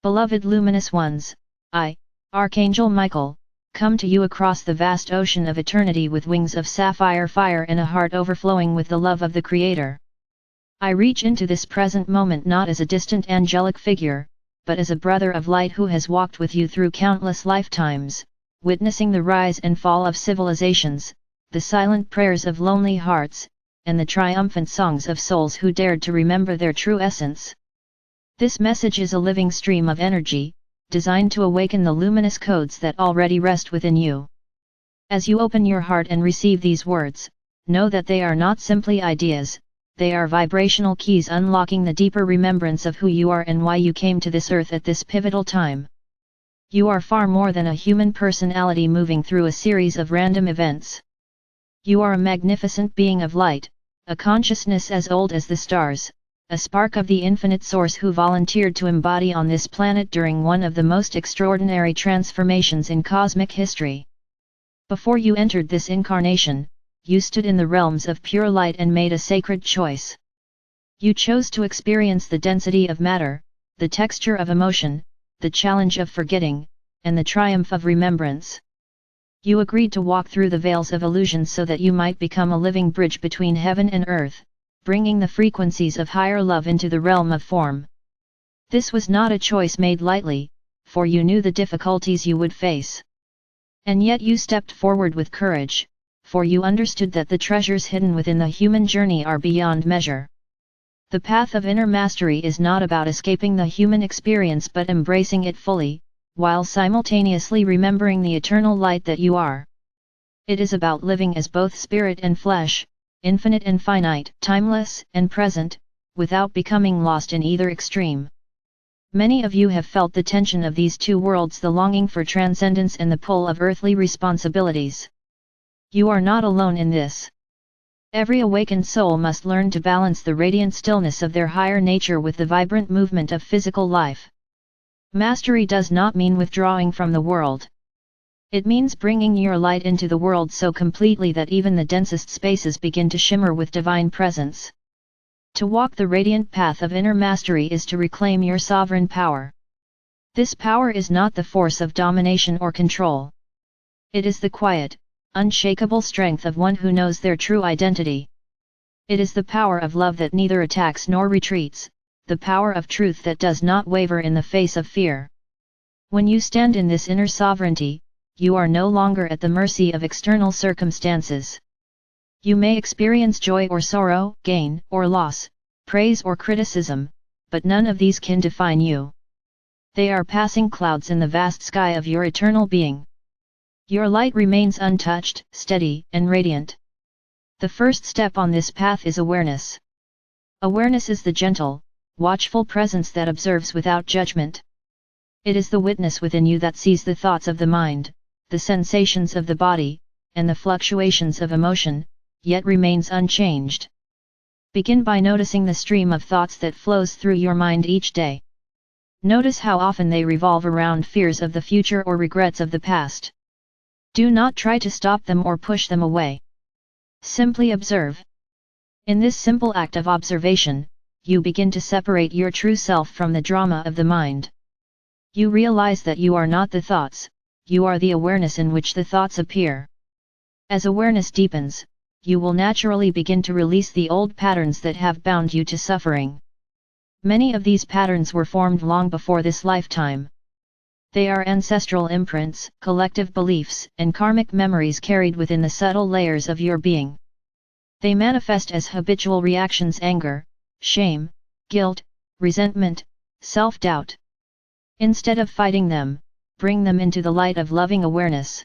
Beloved luminous ones, I, Archangel Michael, come to you across the vast ocean of eternity with wings of sapphire fire and a heart overflowing with the love of the Creator. I reach into this present moment not as a distant angelic figure, but as a brother of light who has walked with you through countless lifetimes, witnessing the rise and fall of civilizations, the silent prayers of lonely hearts, and the triumphant songs of souls who dared to remember their true essence. This message is a living stream of energy, designed to awaken the luminous codes that already rest within you. As you open your heart and receive these words, know that they are not simply ideas, they are vibrational keys unlocking the deeper remembrance of who you are and why you came to this earth at this pivotal time. You are far more than a human personality moving through a series of random events. You are a magnificent being of light, a consciousness as old as the stars, a spark of the infinite source who volunteered to embody on this planet during one of the most extraordinary transformations in cosmic history. Before you entered this incarnation, you stood in the realms of pure light and made a sacred choice. You chose to experience the density of matter, the texture of emotion, the challenge of forgetting, and the triumph of remembrance. You agreed to walk through the veils of illusion so that you might become a living bridge between heaven and earth, bringing the frequencies of higher love into the realm of form. This was not a choice made lightly, for you knew the difficulties you would face. And yet you stepped forward with courage, for you understood that the treasures hidden within the human journey are beyond measure. The path of inner mastery is not about escaping the human experience but embracing it fully, while simultaneously remembering the eternal light that you are. It is about living as both spirit and flesh, infinite and finite, timeless and present, without becoming lost in either extreme. Many of you have felt the tension of these two worlds, the longing for transcendence and the pull of earthly responsibilities. You are not alone in this. Every awakened soul must learn to balance the radiant stillness of their higher nature with the vibrant movement of physical life. Mastery does not mean withdrawing from the world. It means bringing your light into the world so completely that even the densest spaces begin to shimmer with divine presence. To walk the radiant path of inner mastery is to reclaim your sovereign power. This power is not the force of domination or control. It is the quiet, unshakable strength of one who knows their true identity. It is the power of love that neither attacks nor retreats, the power of truth that does not waver in the face of fear. When you stand in this inner sovereignty, you are no longer at the mercy of external circumstances. You may experience joy or sorrow, gain or loss, praise or criticism, but none of these can define you. They are passing clouds in the vast sky of your eternal being. Your light remains untouched, steady, and radiant. The first step on this path is awareness. Awareness is the gentle, watchful presence that observes without judgment. It is the witness within you that sees the thoughts of the mind, the sensations of the body, and the fluctuations of emotion, yet remains unchanged. Begin by noticing the stream of thoughts that flows through your mind each day. Notice how often they revolve around fears of the future or regrets of the past. Do not try to stop them or push them away. Simply observe. In this simple act of observation, you begin to separate your true self from the drama of the mind. You realize that you are not the thoughts, you are the awareness in which the thoughts appear. As awareness deepens, you will naturally begin to release the old patterns that have bound you to suffering. Many of these patterns were formed long before this lifetime. They are ancestral imprints, collective beliefs, and karmic memories carried within the subtle layers of your being. They manifest as habitual reactions: anger, shame, guilt, resentment, self-doubt. Instead of fighting them, bring them into the light of loving awareness.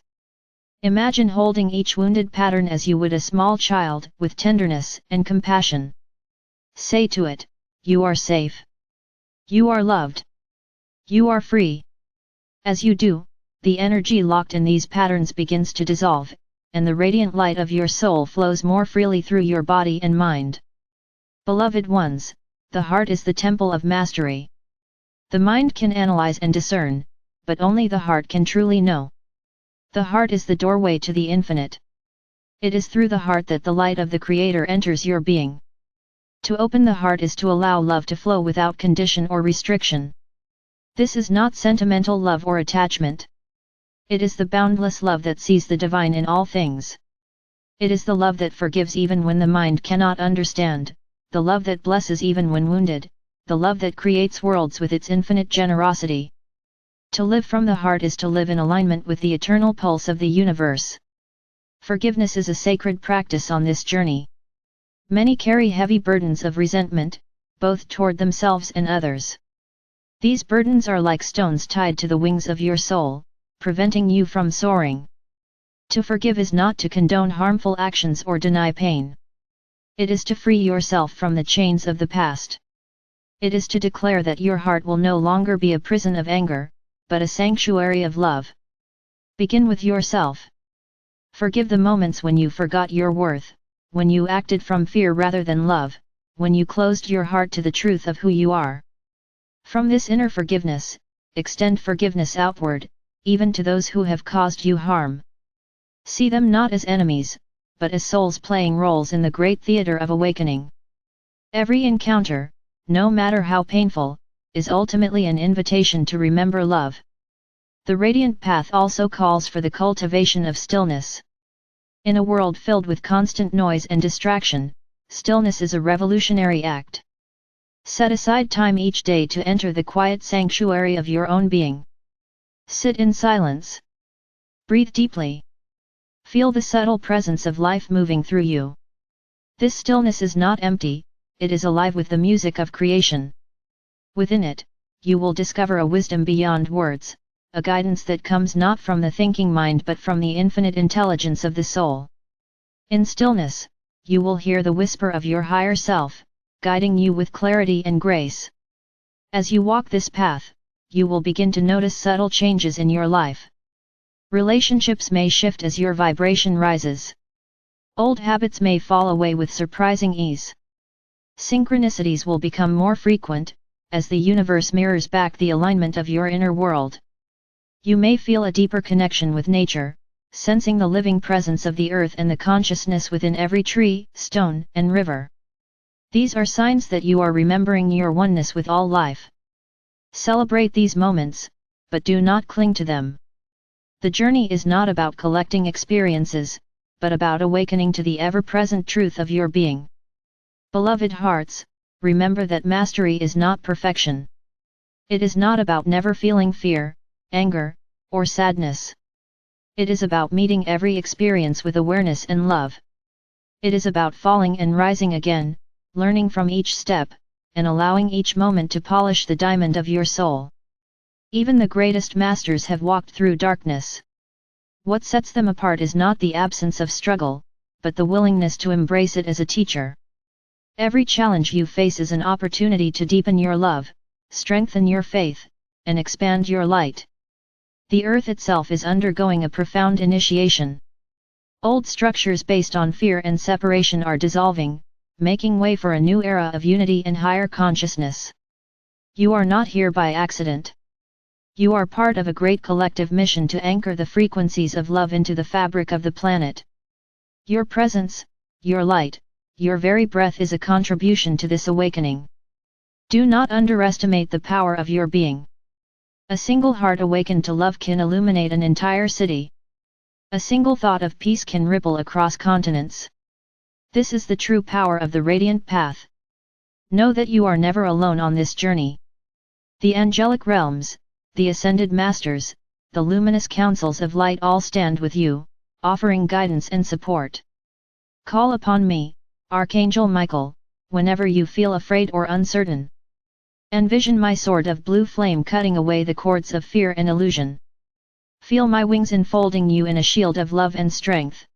Imagine holding each wounded pattern as you would a small child, with tenderness and compassion. Say to it, "You are safe. You are loved. You are free." As you do, the energy locked in these patterns begins to dissolve, and the radiant light of your soul flows more freely through your body and mind. Beloved ones, the heart is the temple of mastery. The mind can analyze and discern, but only the heart can truly know. The heart is the doorway to the infinite. It is through the heart that the light of the Creator enters your being. To open the heart is to allow love to flow without condition or restriction. This is not sentimental love or attachment. It is the boundless love that sees the divine in all things. It is the love that forgives even when the mind cannot understand, the love that blesses even when wounded, the love that creates worlds with its infinite generosity. To live from the heart is to live in alignment with the eternal pulse of the universe. Forgiveness is a sacred practice on this journey. Many carry heavy burdens of resentment, both toward themselves and others. These burdens are like stones tied to the wings of your soul, preventing you from soaring. To forgive is not to condone harmful actions or deny pain. It is to free yourself from the chains of the past. It is to declare that your heart will no longer be a prison of anger, but a sanctuary of love. Begin with yourself. Forgive the moments when you forgot your worth, when you acted from fear rather than love, when you closed your heart to the truth of who you are. From this inner forgiveness, extend forgiveness outward, even to those who have caused you harm. See them not as enemies, but as souls playing roles in the great theater of awakening. Every encounter, no matter how painful, is ultimately an invitation to remember love. The radiant path also calls for the cultivation of stillness. In a world filled with constant noise and distraction, stillness is a revolutionary act. Set aside time each day to enter the quiet sanctuary of your own being. Sit in silence. Breathe deeply. Feel the subtle presence of life moving through you. This stillness is not empty, it is alive with the music of creation. Within it, you will discover a wisdom beyond words, a guidance that comes not from the thinking mind but from the infinite intelligence of the soul. In stillness, you will hear the whisper of your higher self, guiding you with clarity and grace. As you walk this path, you will begin to notice subtle changes in your life. Relationships may shift as your vibration rises. Old habits may fall away with surprising ease. Synchronicities will become more frequent, as the universe mirrors back the alignment of your inner world. You may feel a deeper connection with nature, sensing the living presence of the earth and the consciousness within every tree, stone, and river. These are signs that you are remembering your oneness with all life. Celebrate these moments, but do not cling to them. The journey is not about collecting experiences, but about awakening to the ever-present truth of your being. Beloved hearts, remember that mastery is not perfection. It is not about never feeling fear, anger, or sadness. It is about meeting every experience with awareness and love. It is about falling and rising again, learning from each step, and allowing each moment to polish the diamond of your soul. Even the greatest masters have walked through darkness. What sets them apart is not the absence of struggle, but the willingness to embrace it as a teacher. Every challenge you face is an opportunity to deepen your love, strengthen your faith, and expand your light. The earth itself is undergoing a profound initiation. Old structures based on fear and separation are dissolving, making way for a new era of unity and higher consciousness. You are not here by accident. You are part of a great collective mission to anchor the frequencies of love into the fabric of the planet. Your presence, your light, your very breath is a contribution to this awakening. Do not underestimate the power of your being. A single heart awakened to love can illuminate an entire city. A single thought of peace can ripple across continents. This is the true power of the radiant path. Know that you are never alone on this journey. The angelic realms, the ascended masters, the luminous councils of light all stand with you, offering guidance and support. Call upon me, Archangel Michael, whenever you feel afraid or uncertain. Envision my sword of blue flame cutting away the cords of fear and illusion. Feel my wings enfolding you in a shield of love and strength.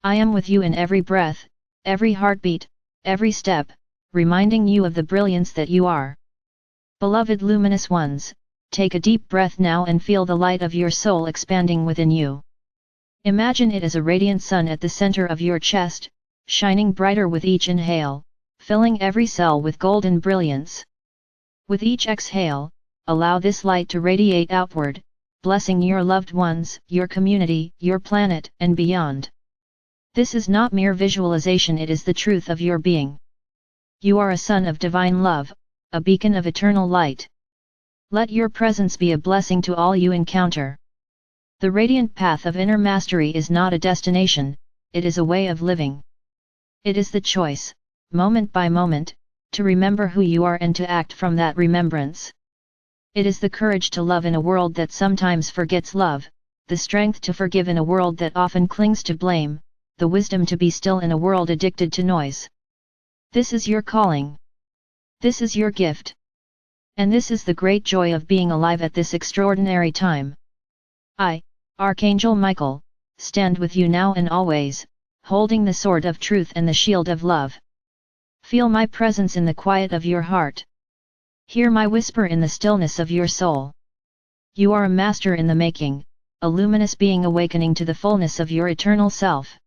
I am with you in every breath, every heartbeat, every step, reminding you of the brilliance that you are. Beloved luminous ones, take a deep breath now and feel the light of your soul expanding within you. Imagine it as a radiant sun at the center of your chest, shining brighter with each inhale, filling every cell with golden brilliance. With each exhale, allow this light to radiate outward, blessing your loved ones, your community, your planet, and beyond. This is not mere visualization, it is the truth of your being. You are a son of divine love, a beacon of eternal light. Let your presence be a blessing to all you encounter. The radiant path of inner mastery is not a destination, it is a way of living. It is the choice, moment by moment, to remember who you are and to act from that remembrance. It is the courage to love in a world that sometimes forgets love, the strength to forgive in a world that often clings to blame, the wisdom to be still in a world addicted to noise. This is your calling. This is your gift. And this is the great joy of being alive at this extraordinary time. I, Archangel Michael, stand with you now and always, holding the sword of truth and the shield of love. Feel my presence in the quiet of your heart. Hear my whisper in the stillness of your soul. You are a master in the making, a luminous being awakening to the fullness of your eternal self.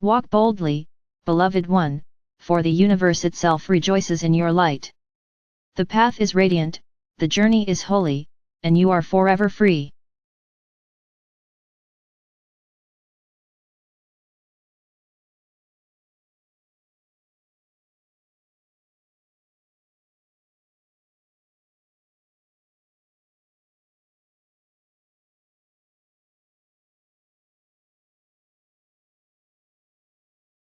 Walk boldly, beloved one, for the universe itself rejoices in your light. The path is radiant, the journey is holy, and you are forever free.